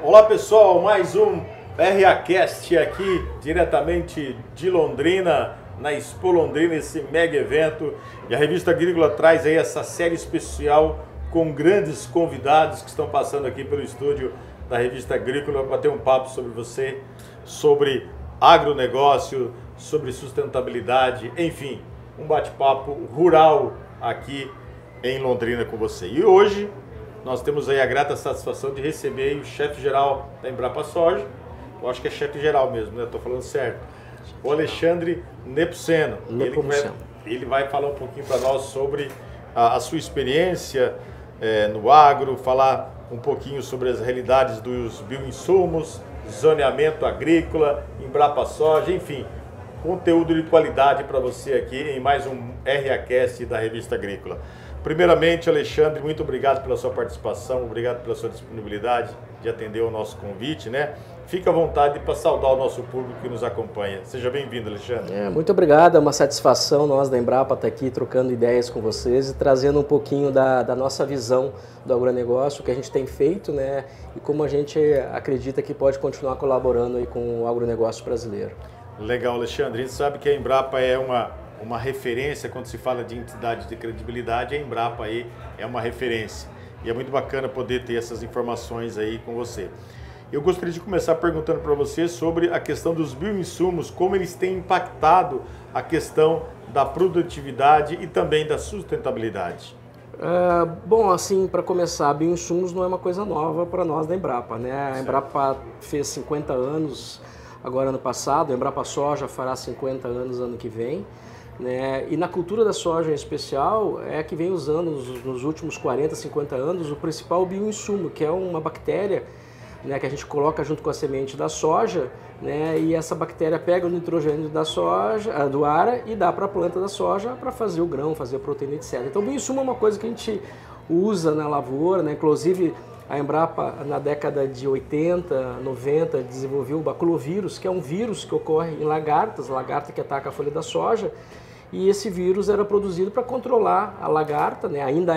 Olá pessoal, mais um RAcast aqui diretamente de Londrina, na Expo Londrina, esse mega evento. E a Revista Agrícola traz aí essa série especial com grandes convidados que estão passando aqui pelo estúdio da Revista Agrícola para bater um papo sobre você, sobre agronegócio, sobre sustentabilidade, enfim, um bate-papo rural aqui em Londrina com você. E hoje nós temos aí a grata satisfação de receber aí o chefe-geral da Embrapa Soja. Eu acho que é chefe-geral mesmo, né? Estou falando certo. O Alexandre Nepomuceno. Ele vai falar um pouquinho para nós sobre a sua experiência no agro, falar um pouquinho sobre as realidades dos bioinsumos, zoneamento agrícola, Embrapa Soja, enfim, conteúdo de qualidade para você aqui em mais um RAcast da Revista Agrícola. Primeiramente, Alexandre, muito obrigado pela sua participação, obrigado pela sua disponibilidade de atender o nosso convite, né? Fica à vontade para saudar o nosso público que nos acompanha. Seja bem-vindo, Alexandre. Muito obrigado, é uma satisfação nós da Embrapa estar aqui trocando ideias com vocês e trazendo um pouquinho da nossa visão do agronegócio, o que a gente tem feito, né? E como a gente acredita que pode continuar colaborando aí com o agronegócio brasileiro. Legal, Alexandre. A gente sabe que a Embrapa é uma referência quando se fala de entidade de credibilidade, a Embrapa aí é uma referência. E é muito bacana poder ter essas informações aí com você. Eu gostaria de começar perguntando para você sobre a questão dos bioinsumos, como eles têm impactado a questão da produtividade e também da sustentabilidade. Bom, assim, para começar, bioinsumos não é uma coisa nova para nós da Embrapa, né? A Embrapa fez 50 anos agora ano passado, a Embrapa Soja fará 50 anos ano que vem. Né? E na cultura da soja em especial é que vem usando nos últimos 40, 50 anos o principal bioinsumo, que é uma bactéria, né, que a gente coloca junto com a semente da soja, né, e essa bactéria pega o nitrogênio da soja, do ar e dá para a planta da soja para fazer o grão, fazer a proteína, etc. Então o bioinsumo é uma coisa que a gente usa na lavoura, né? Inclusive a Embrapa na década de 80, 90 desenvolveu o baculovírus, que é um vírus que ocorre em lagartas, lagarta que ataca a folha da soja. E esse vírus era produzido para controlar a lagarta, né, ainda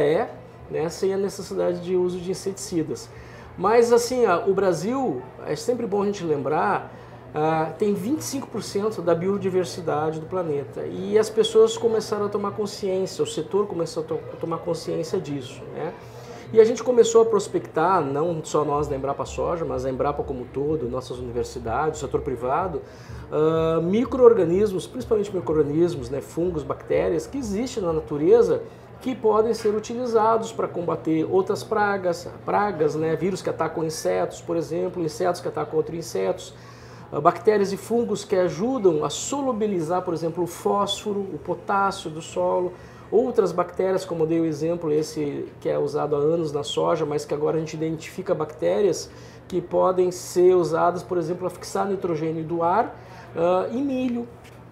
né, sem a necessidade de uso de inseticidas. Mas assim, o Brasil, é sempre bom a gente lembrar, tem 25% da biodiversidade do planeta. E as pessoas começaram a tomar consciência, o setor começou a tomar consciência disso, né? E a gente começou a prospectar, não só nós da Embrapa Soja, mas a Embrapa como um todo, nossas universidades, o setor privado, micro-organismos, principalmente micro-organismos, né, fungos, bactérias, que existem na natureza que podem ser utilizados para combater outras pragas, né, vírus que atacam insetos, por exemplo, insetos que atacam outros insetos, bactérias e fungos que ajudam a solubilizar, por exemplo, o fósforo, o potássio do solo. Outras bactérias, como eu dei o exemplo, esse que é usado há anos na soja, mas que agora a gente identifica bactérias que podem ser usadas, por exemplo, a fixar nitrogênio do ar em milho,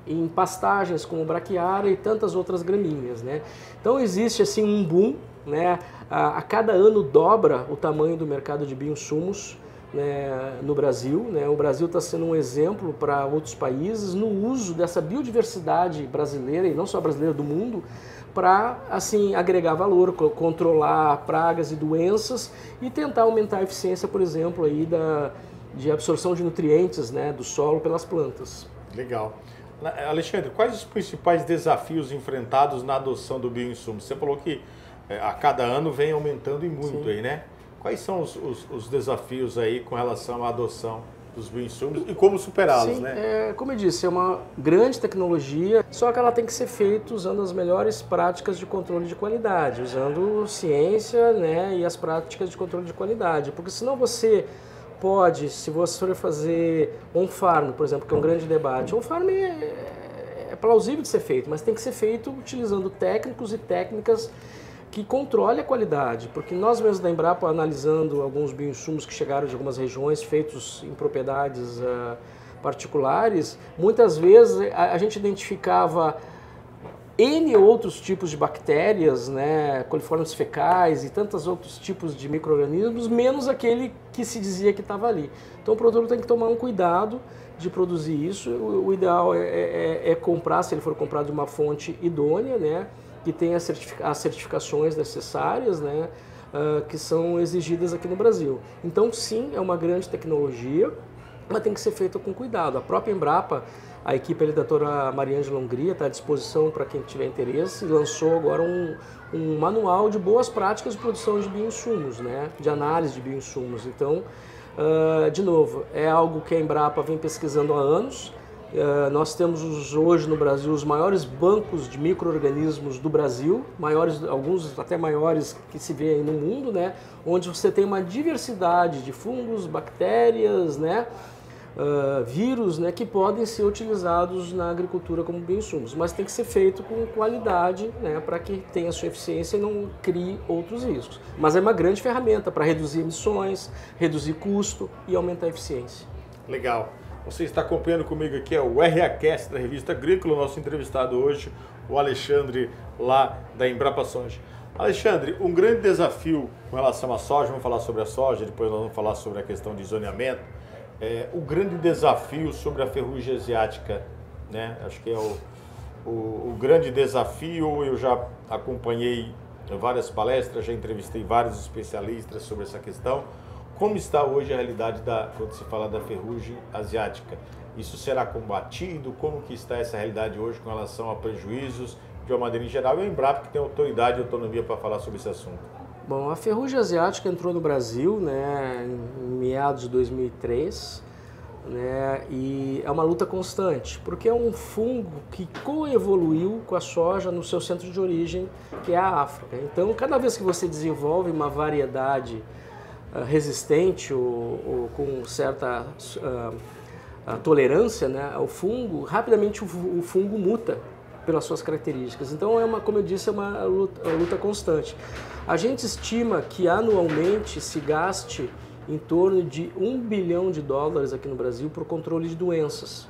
em pastagens como braquiária e tantas outras gramíneas, né? Então existe assim um boom, né? A cada ano dobra o tamanho do mercado de bioinsumos, né, no Brasil, né? O Brasil está sendo um exemplo para outros países no uso dessa biodiversidade brasileira, e não só brasileira, do mundo, para assim agregar valor, controlar pragas e doenças e tentar aumentar a eficiência, por exemplo, aí de absorção de nutrientes, né, do solo pelas plantas. Legal. Alexandre, quais os principais desafios enfrentados na adoção do bioinsumo? Você falou que a cada ano vem aumentando e muito. Sim. Aí, né? Quais são os desafios aí com relação à adoção dos bioinsumos e como superá-los, né? Como eu disse, é uma grande tecnologia, só que ela tem que ser feita usando as melhores práticas de controle de qualidade, usando ciência, né, e as práticas de controle de qualidade, porque senão você pode, se você for fazer on-farm, por exemplo, que é um grande debate, on-farm é plausível de ser feito, mas tem que ser feito utilizando técnicos e técnicas que controle a qualidade, porque nós mesmos da Embrapa, analisando alguns bioinsumos que chegaram de algumas regiões, feitos em propriedades particulares, muitas vezes a gente identificava N outros tipos de bactérias, né, coliformes fecais e tantos outros tipos de micro-organismos, menos aquele que se dizia que estava ali. Então o produtor tem que tomar um cuidado de produzir isso. O ideal é comprar, se ele for comprar de uma fonte idônea, né, que tenha as certificações necessárias, né, que são exigidas aqui no Brasil. Então, sim, é uma grande tecnologia, mas tem que ser feita com cuidado. A própria Embrapa, a equipe ali da doutora Mariângela Hungria está à disposição para quem tiver interesse, e lançou agora um manual de boas práticas de produção de bioinsumos, né? De análise de bioinsumos. Então, de novo, é algo que a Embrapa vem pesquisando há anos. Nós temos hoje no Brasil os maiores bancos de micro-organismos do Brasil, maiores, alguns até maiores que se vê aí no mundo, né? Onde você tem uma diversidade de fungos, bactérias, né? Vírus, né? Que podem ser utilizados na agricultura como bioinsumos, mas tem que ser feito com qualidade, né? Para que tenha sua eficiência e não crie outros riscos. Mas é uma grande ferramenta para reduzir emissões, reduzir custo e aumentar a eficiência. Legal. Você está acompanhando comigo aqui, é o RAcast da Revista Agrícola, nosso entrevistado hoje, o Alexandre, lá da Embrapa Soja. Alexandre, um grande desafio com relação à soja, vamos falar sobre a soja, depois nós vamos falar sobre a questão de zoneamento, o grande desafio sobre a ferrugem asiática, né? Acho que é o grande desafio. Eu já acompanhei várias palestras, já entrevistei vários especialistas sobre essa questão. Como está hoje a realidade quando se fala da ferrugem asiática? Isso será combatido? Como que está essa realidade hoje com relação a prejuízos de uma maneira em geral? E o Embrapa que tem autoridade e autonomia para falar sobre esse assunto. Bom, a ferrugem asiática entrou no Brasil, né, em meados de 2003, né, e é uma luta constante, porque é um fungo que coevoluiu com a soja no seu centro de origem, que é a África. Então, cada vez que você desenvolve uma variedade resistente ou com certa tolerância, né, ao fungo, rapidamente o fungo muta pelas suas características. Então, como eu disse, é uma luta constante. A gente estima que anualmente se gaste em torno de $1 bilhão aqui no Brasil para o controle de doenças.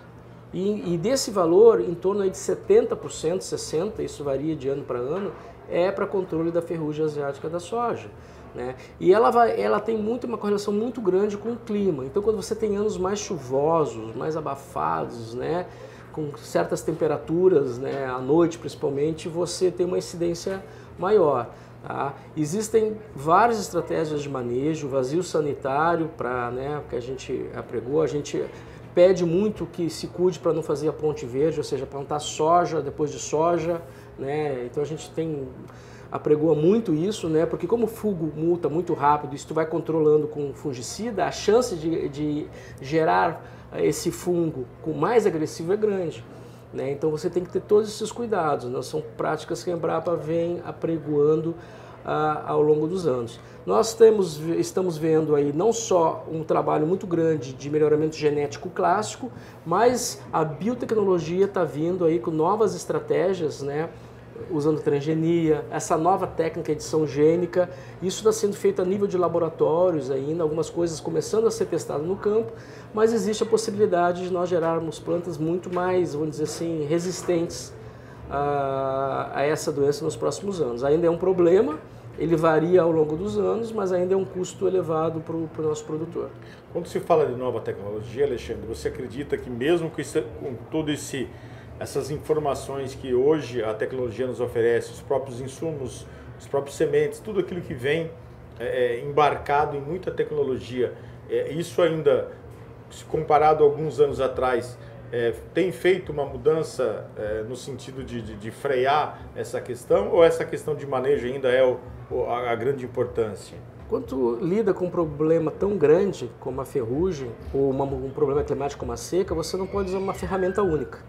E desse valor, em torno de 70%, 60%, isso varia de ano para ano, é para controle da ferrugem asiática da soja. Né? E ela tem uma correlação muito grande com o clima. Então, quando você tem anos mais chuvosos, mais abafados, né, com certas temperaturas, né, à noite principalmente, você tem uma incidência maior. Tá? Existem várias estratégias de manejo, vazio sanitário, né, que a gente apregou, a gente pede muito que se cuide para não fazer a ponte verde, ou seja, plantar soja depois de soja, né? Então a gente apregoa muito isso, né? Porque como o fungo muta muito rápido, isso tu vai controlando com fungicida, a chance de gerar esse fungo com mais agressivo é grande, né? Então você tem que ter todos esses cuidados, né? São práticas que a Embrapa vem apregoando ao longo dos anos. Nós estamos vendo aí não só um trabalho muito grande de melhoramento genético clássico, mas a biotecnologia está vindo aí com novas estratégias, né? Usando transgenia, essa nova técnica de edição gênica. Isso está sendo feito a nível de laboratórios ainda, algumas coisas começando a ser testadas no campo, mas existe a possibilidade de nós gerarmos plantas muito mais, vamos dizer assim, resistentes a essa doença nos próximos anos. Ainda é um problema, ele varia ao longo dos anos, mas ainda é um custo elevado para o nosso produtor. Quando se fala de nova tecnologia, Alexandre, você acredita que mesmo com todo essas informações que hoje a tecnologia nos oferece, os próprios insumos, os próprios sementes, tudo aquilo que vem embarcado em muita tecnologia, isso ainda, comparado a alguns anos atrás, tem feito uma mudança no sentido de frear essa questão, ou essa questão de manejo ainda é a grande importância? Quando tu lida com um problema tão grande como a ferrugem, ou um problema climático como a seca, você não pode usar uma ferramenta única.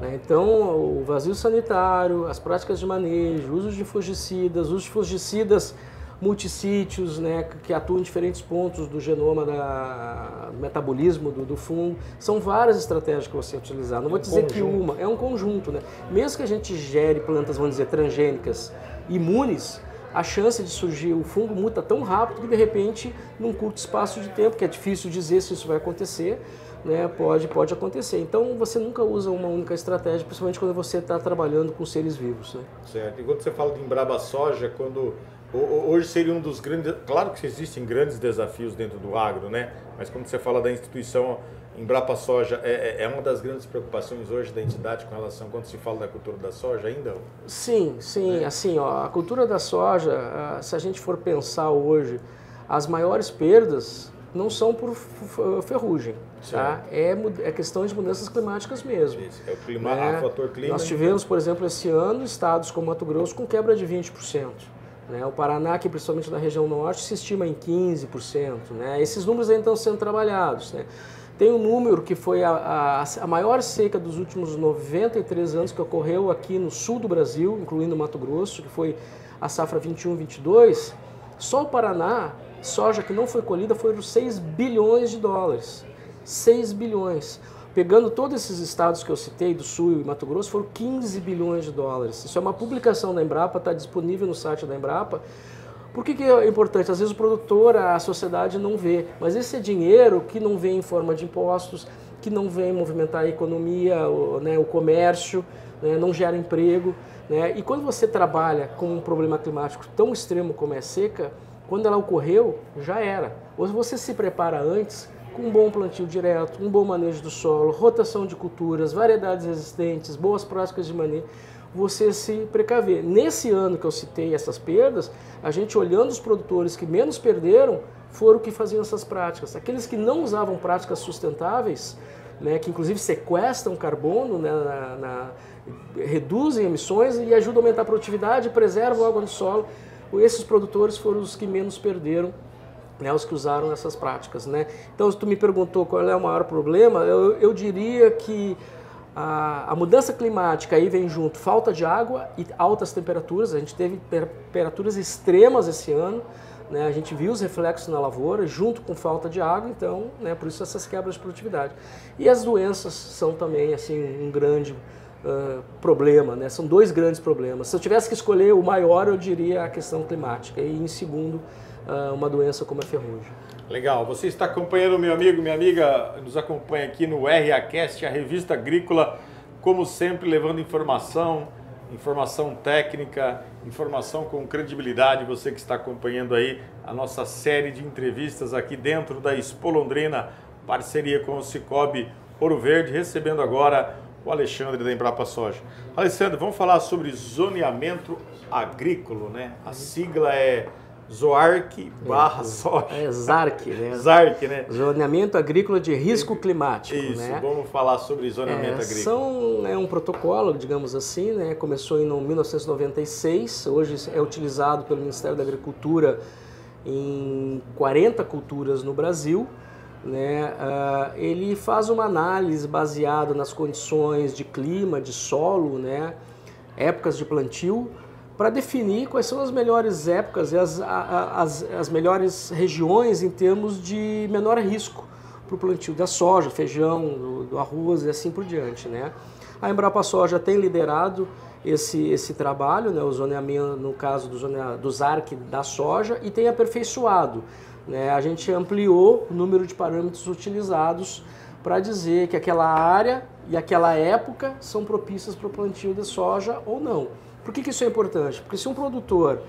Né? Então, o vazio sanitário, as práticas de manejo, uso de fungicidas, multissítios, né, que atuam em diferentes pontos do genoma, do metabolismo do fungo. São várias estratégias que você utilizar. Não vou dizer que uma, é um conjunto. Né? Mesmo que a gente gere plantas, vamos dizer, transgênicas, imunes, a chance de surgir o fungo muta tão rápido que, de repente, num curto espaço de tempo, que é difícil dizer se isso vai acontecer, né, pode acontecer. Então, você nunca usa uma única estratégia, principalmente quando você está trabalhando com seres vivos. Né? Certo. E quando você fala de Embrapa Soja, quando Hoje seria um dos grandes... Claro que existem grandes desafios dentro do agro, né? Mas quando você fala da instituição Embrapa Soja, é uma das grandes preocupações hoje da entidade com relação, quando se fala da cultura da soja ainda? Sim, assim, ó, a cultura da soja, se a gente for pensar hoje, as maiores perdas não são por ferrugem, tá? É questão de mudanças climáticas mesmo. Isso, é o clima, o fator clima. Nós tivemos, por exemplo, esse ano, estados como Mato Grosso com quebra de 20%. Né? O Paraná, aqui, principalmente na região norte, se estima em 15%. Né? Esses números ainda estão sendo trabalhados. Né? Tem um número que foi a maior seca dos últimos 93 anos que ocorreu aqui no sul do Brasil, incluindo Mato Grosso, que foi a safra 21-22. Só o Paraná, soja que não foi colhida, foram 6 bilhões de dólares. 6 bilhões. Pegando todos esses estados que eu citei, do Sul e Mato Grosso, foram 15 bilhões de dólares. Isso é uma publicação da Embrapa, está disponível no site da Embrapa. Por que é importante? Às vezes o produtor, a sociedade não vê, mas esse é dinheiro que não vem em forma de impostos, que não vem movimentar a economia, o comércio, né, não gera emprego. Né? E quando você trabalha com um problema climático tão extremo como é a seca, quando ela ocorreu, já era. Ou você se prepara antes, com um bom plantio direto, um bom manejo do solo, rotação de culturas, variedades resistentes, boas práticas de manejo, você se precaver. Nesse ano que eu citei essas perdas, a gente olhando os produtores que menos perderam, foram que faziam essas práticas. Aqueles que não usavam práticas sustentáveis, né, que inclusive sequestram carbono, né, reduzem emissões e ajudam a aumentar a produtividade, preservam a água no solo, esses produtores foram os que menos perderam, né, os que usaram essas práticas. Né? Então, se tu me perguntou qual é o maior problema, eu diria que a mudança climática aí vem junto falta de água e altas temperaturas. A gente teve temperaturas extremas esse ano, né? A gente viu os reflexos na lavoura junto com falta de água, então, né, por isso essas quebras de produtividade. E as doenças são também assim, um grande problema, né? São dois grandes problemas. Se eu tivesse que escolher o maior, eu diria a questão climática e em segundo, uma doença como a ferrugem. Legal, você está acompanhando, meu amigo, minha amiga, nos acompanha aqui no RAcast, a revista agrícola, como sempre, levando informação técnica, informação com credibilidade. Você que está acompanhando aí a nossa série de entrevistas aqui dentro da Expo Londrina, parceria com o Cicobi Ouro Verde, recebendo agora o Alexandre da Embrapa Soja. Alexandre, vamos falar sobre zoneamento agrícola, né? A sigla é ZOARC/soja. É ZARC, né? ZARC, né? Zoneamento Agrícola de Risco Climático. Isso, né? Vamos falar sobre zoneamento agrícola. É um protocolo, digamos assim, né? Começou em 1996, hoje é utilizado pelo Ministério da Agricultura em 40 culturas no Brasil. Né? Ele faz uma análise baseada nas condições de clima, de solo, né? Épocas de plantio, para definir quais são as melhores épocas e as melhores regiões em termos de menor risco para o plantio da soja, feijão, do arroz e assim por diante. Né? A Embrapa Soja tem liderado esse trabalho, né? O zoneamento, no caso do ZARC da soja, e tem aperfeiçoado. Né? A gente ampliou o número de parâmetros utilizados para dizer que aquela área e aquela época são propícias para o plantio de soja ou não. Por que isso é importante? Porque se um produtor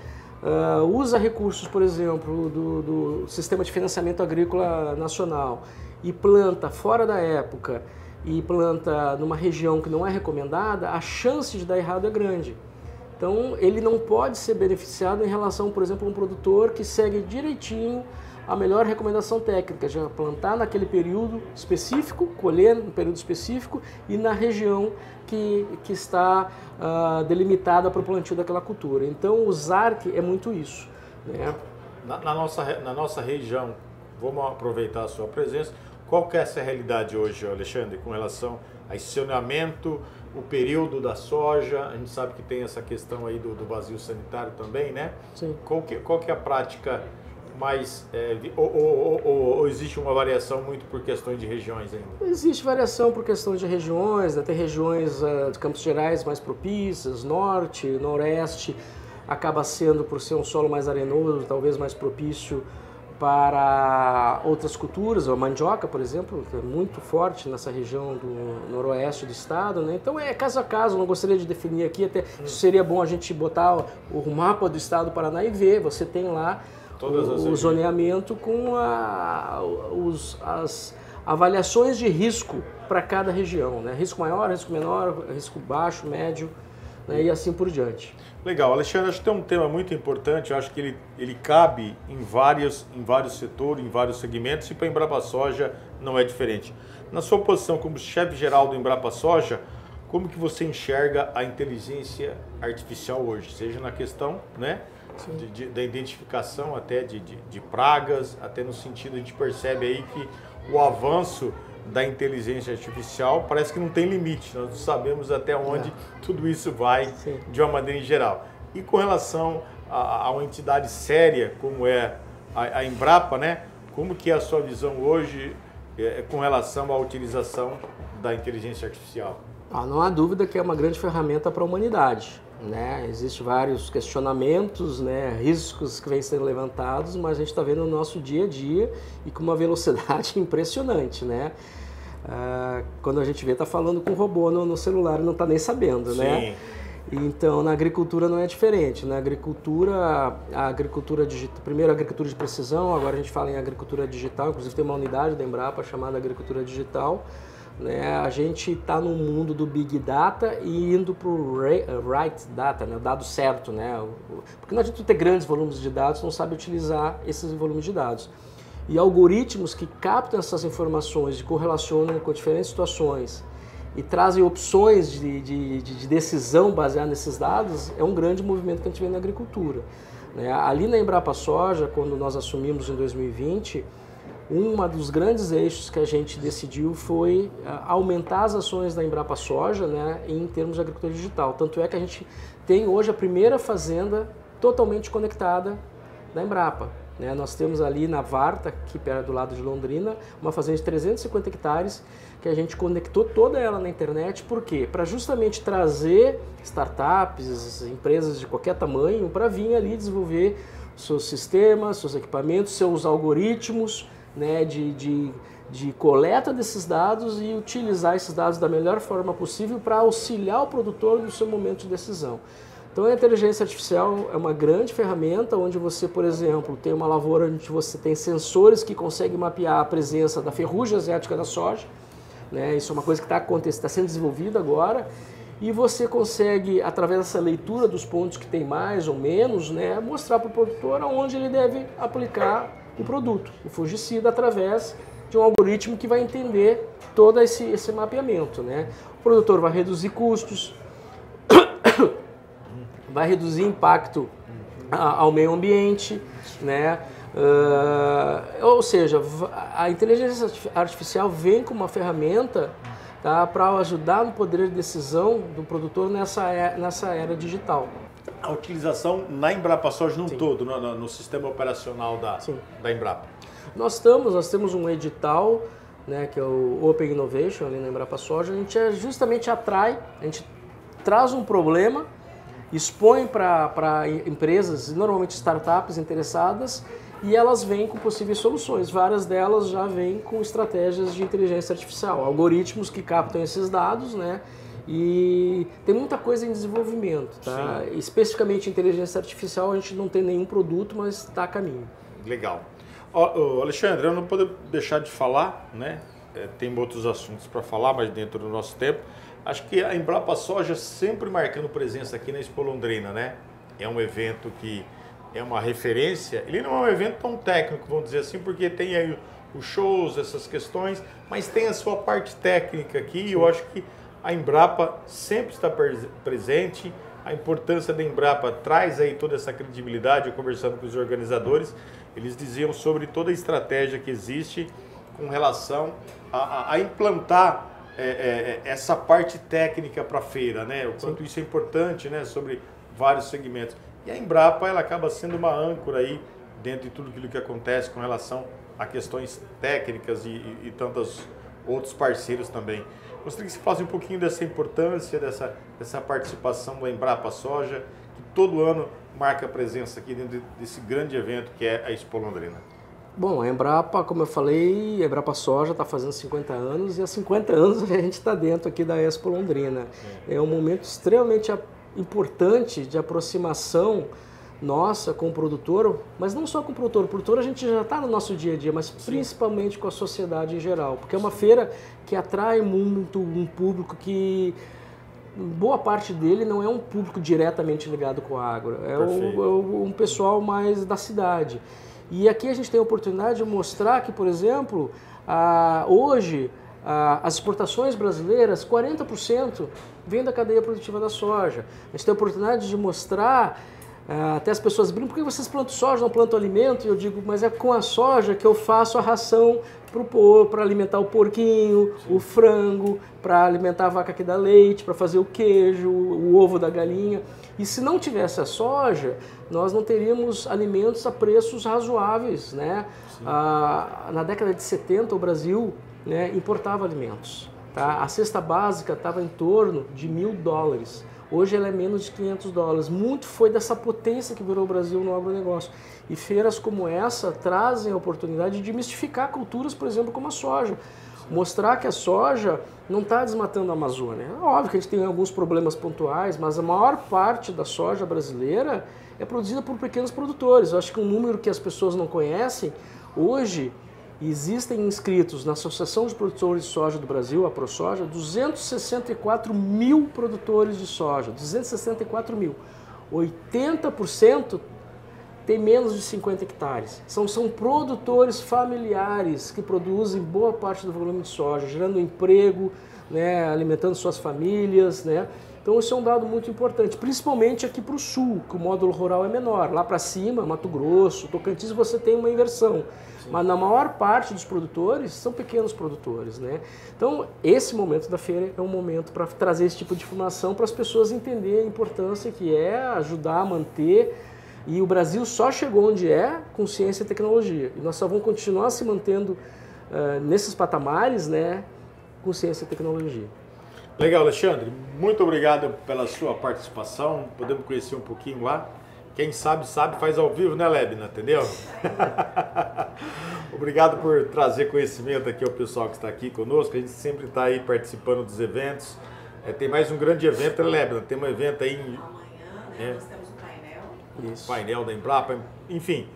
usa recursos, por exemplo, do Sistema de Financiamento Agrícola Nacional e planta fora da época e planta numa região que não é recomendada, a chance de dar errado é grande. Então, ele não pode ser beneficiado em relação, por exemplo, a um produtor que segue direitinho a melhor recomendação técnica, de plantar naquele período específico, colher no período específico e na região que está delimitada para o plantio daquela cultura. Então, o ZARC é muito isso. Né? Na nossa região, vamos aproveitar a sua presença, qual que é essa realidade hoje, Alexandre, com relação a esse zoneamento, o período da soja? A gente sabe que tem essa questão aí do vazio sanitário também, né? Sim. Qual que é a prática mais... ou existe uma variação muito por questões de regiões ainda? Existe variação por questões de regiões, né? Tem regiões de Campos Gerais mais propícias, norte, noroeste, acaba sendo, por ser um solo mais arenoso, talvez mais propício para outras culturas, a mandioca, por exemplo, que é muito forte nessa região do noroeste do estado, né? Então é caso a caso, não gostaria de definir aqui, até isso seria bom a gente botar o mapa do estado do Paraná e ver, você tem lá o zoneamento com as avaliações de risco para cada região, né? Risco maior, risco menor, risco baixo, médio, né? E assim por diante. Legal, Alexandre, acho que tem um tema muito importante, eu acho que ele cabe em vários setores, em vários segmentos, e para a Embrapa Soja não é diferente. Na sua posição como chefe-geral do Embrapa Soja, como que você enxerga a inteligência artificial hoje? Seja na questão, né, da identificação até de pragas, até no sentido, a gente percebe aí que o avanço da inteligência artificial parece que não tem limite, nós não sabemos até onde tudo isso vai de uma maneira em geral. E com relação a uma entidade séria como é a Embrapa, né, como que é a sua visão hoje com relação à utilização da inteligência artificial? Não há dúvida que é uma grande ferramenta para a humanidade, né? Existem vários questionamentos, né, riscos que vêm sendo levantados, mas a gente está vendo no nosso dia a dia e com uma velocidade impressionante, né? Quando a gente vê, está falando com o robô no celular e não está nem sabendo, né? Então, na agricultura não é diferente. Na agricultura, a agricultura digital, primeiro a agricultura de precisão, agora a gente fala em agricultura digital, inclusive tem uma unidade da Embrapa chamada agricultura digital, né? A gente está no mundo do Big Data e indo para o Right Data, né? O dado certo, né? Porque não adianta ter grandes volumes de dados, não sabe utilizar esses volumes de dados. E algoritmos que captam essas informações e correlacionam com diferentes situações e trazem opções de decisão baseadas nesses dados é um grande movimento que a gente vê na agricultura, né? Ali na Embrapa Soja, quando nós assumimos em 2020, dos grandes eixos que a gente decidiu foi aumentar as ações da Embrapa Soja, né, em termos de agricultura digital. Tanto é que a gente tem hoje a primeira fazenda totalmente conectada da Embrapa, né? Nós temos ali na Varta, aqui perto do lado de Londrina, uma fazenda de 350 hectares que a gente conectou toda ela na internet. Por quê? Para justamente trazer startups, empresas de qualquer tamanho, para vir ali desenvolver seus sistemas, seus equipamentos, seus algoritmos, né, de coleta desses dados e utilizar esses dados da melhor forma possível para auxiliar o produtor no seu momento de decisão. Então a inteligência artificial é uma grande ferramenta onde você, por exemplo, tem uma lavoura onde você tem sensores que conseguem mapear a presença da ferrugem asiática da soja, né? Isso é uma coisa que está sendo desenvolvida agora, e você consegue, através dessa leitura dos pontos que tem mais ou menos, né, mostrar para o produtor aonde ele deve aplicar o produto, o fungicida, através de um algoritmo que vai entender todo esse mapeamento, né? O produtor vai reduzir custos, vai reduzir impacto ao meio ambiente, né? Ou seja, a inteligência artificial vem como uma ferramenta, tá, para ajudar no poder de decisão do produtor nessa era digital. A utilização na Embrapa Soja no todo, no sistema operacional da Embrapa? Nós temos um edital, né, que é o Open Innovation ali na Embrapa Soja. A gente justamente a gente traz um problema, expõe para empresas, normalmente startups interessadas, e elas vêm com possíveis soluções. Várias delas já vêm com estratégias de inteligência artificial, algoritmos que captam esses dados, né? E tem muita coisa em desenvolvimento, tá? Especificamente inteligência artificial, a gente não tem nenhum produto, mas está a caminho. Legal. Alexandre, eu não posso deixar de falar, né? Tem outros assuntos para falar, mas dentro do nosso tempo. Acho que a Embrapa Soja sempre marcando presença aqui na Expo Londrina, né? É um evento que é uma referência. Ele não é um evento tão técnico, vamos dizer assim, porque tem aí os shows, essas questões, mas tem a sua parte técnica aqui. Eu acho que a Embrapa sempre está presente. A importância da Embrapa traz aí toda essa credibilidade. Eu conversando com os organizadores, eles diziam sobre toda a estratégia que existe com relação a implantar essa parte técnica para a feira, né? O quanto isso é importante, né? Sobre vários segmentos. E a Embrapa, ela acaba sendo uma âncora aí dentro de tudo aquilo que acontece com relação a questões técnicas e tantos outros parceiros também. Gostaria que você falasse um pouquinho dessa importância, dessa participação da Embrapa Soja, que todo ano marca presença aqui dentro desse grande evento que é a Expo Londrina. Bom, a Embrapa, como eu falei, a Embrapa Soja está fazendo 50 anos e há 50 anos a gente está dentro aqui da Expo Londrina. É um momento extremamente importante de aproximação nossa com o produtor, mas não só com o produtor a gente já está no nosso dia a dia, mas principalmente com a sociedade em geral, porque é uma feira que atrai muito um público que boa parte dele não é um público diretamente ligado com a agro, é um pessoal mais da cidade. E aqui a gente tem a oportunidade de mostrar que, por exemplo, hoje as exportações brasileiras, 40% vêm da cadeia produtiva da soja. A gente tem a oportunidade de mostrar, até as pessoas brincam, por que vocês plantam soja, não plantam alimento? E eu digo, mas é com a soja que eu faço a ração para alimentar o porquinho, o frango, para alimentar a vaca que dá leite, para fazer o queijo, o ovo da galinha. E se não tivesse a soja, nós não teríamos alimentos a preços razoáveis, né? Na década de 70, o Brasil, né, importava alimentos. Tá? A cesta básica estava em torno de $1.000. Hoje ela é menos de $500. Muito foi dessa potência que virou o Brasil no agronegócio. E feiras como essa trazem a oportunidade de mistificar culturas, por exemplo, como a soja. Mostrar que a soja não está desmatando a Amazônia. É óbvio que a gente tem alguns problemas pontuais, mas a maior parte da soja brasileira é produzida por pequenos produtores. Eu acho que um número que as pessoas não conhecem, hoje existem inscritos na Associação de Produtores de Soja do Brasil, a ProSoja, 264 mil produtores de soja, 264 mil. 80% tem menos de 50 hectares. São produtores familiares que produzem boa parte do volume de soja, gerando emprego, né, alimentando suas famílias, né? Então isso é um dado muito importante, principalmente aqui para o sul, que o módulo rural é menor. Lá para cima, Mato Grosso, Tocantins, você tem uma inversão. Sim. Mas na maior parte dos produtores são pequenos produtores, né? Então esse momento da feira é um momento para trazer esse tipo de informação para as pessoas entenderem a importância que é ajudar a manter. E o Brasil só chegou onde é com ciência e tecnologia. E nós só vamos continuar se mantendo nesses patamares, né, com ciência e tecnologia. Legal, Alexandre. Muito obrigado pela sua participação. Podemos conhecer um pouquinho lá. Quem sabe, faz ao vivo, né, Lebna? Entendeu? Obrigado por trazer conhecimento aqui ao pessoal que está aqui conosco. A gente sempre está aí participando dos eventos. Tem mais um grande evento, né, Lebna? Tem um evento aí... Amanhã, né? Nós temos um painel. Isso. Painel da Embrapa. Enfim,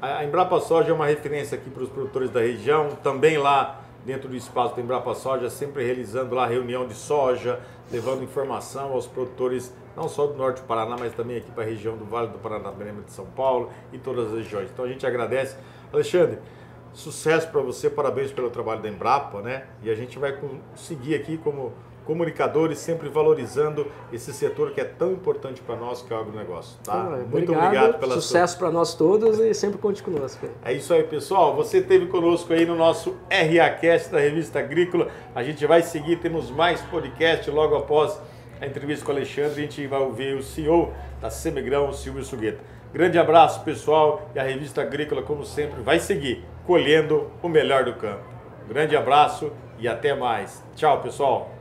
a Embrapa Soja é uma referência aqui para os produtores da região. Também lá dentro do espaço da Embrapa Soja, sempre realizando lá reunião de soja, levando informação aos produtores, não só do norte do Paraná, mas também aqui para a região do Vale do Paraná, de São Paulo e todas as regiões. Então a gente agradece. Alexandre, sucesso para você, parabéns pelo trabalho da Embrapa, né? E a gente vai seguir aqui como comunicadores, sempre valorizando esse setor que é tão importante para nós, que é o agronegócio. Tá? Muito obrigado pela sucesso para nós todos e sempre conte conosco. É isso aí, pessoal. Você esteve conosco aí no nosso RAcast da Revista Agrícola. A gente vai seguir, temos mais podcast logo após a entrevista com o Alexandre. A gente vai ouvir o CEO da Semigrão, o Silvio Sugueta. Grande abraço, pessoal. E a Revista Agrícola, como sempre, vai seguir colhendo o melhor do campo. Grande abraço e até mais. Tchau, pessoal.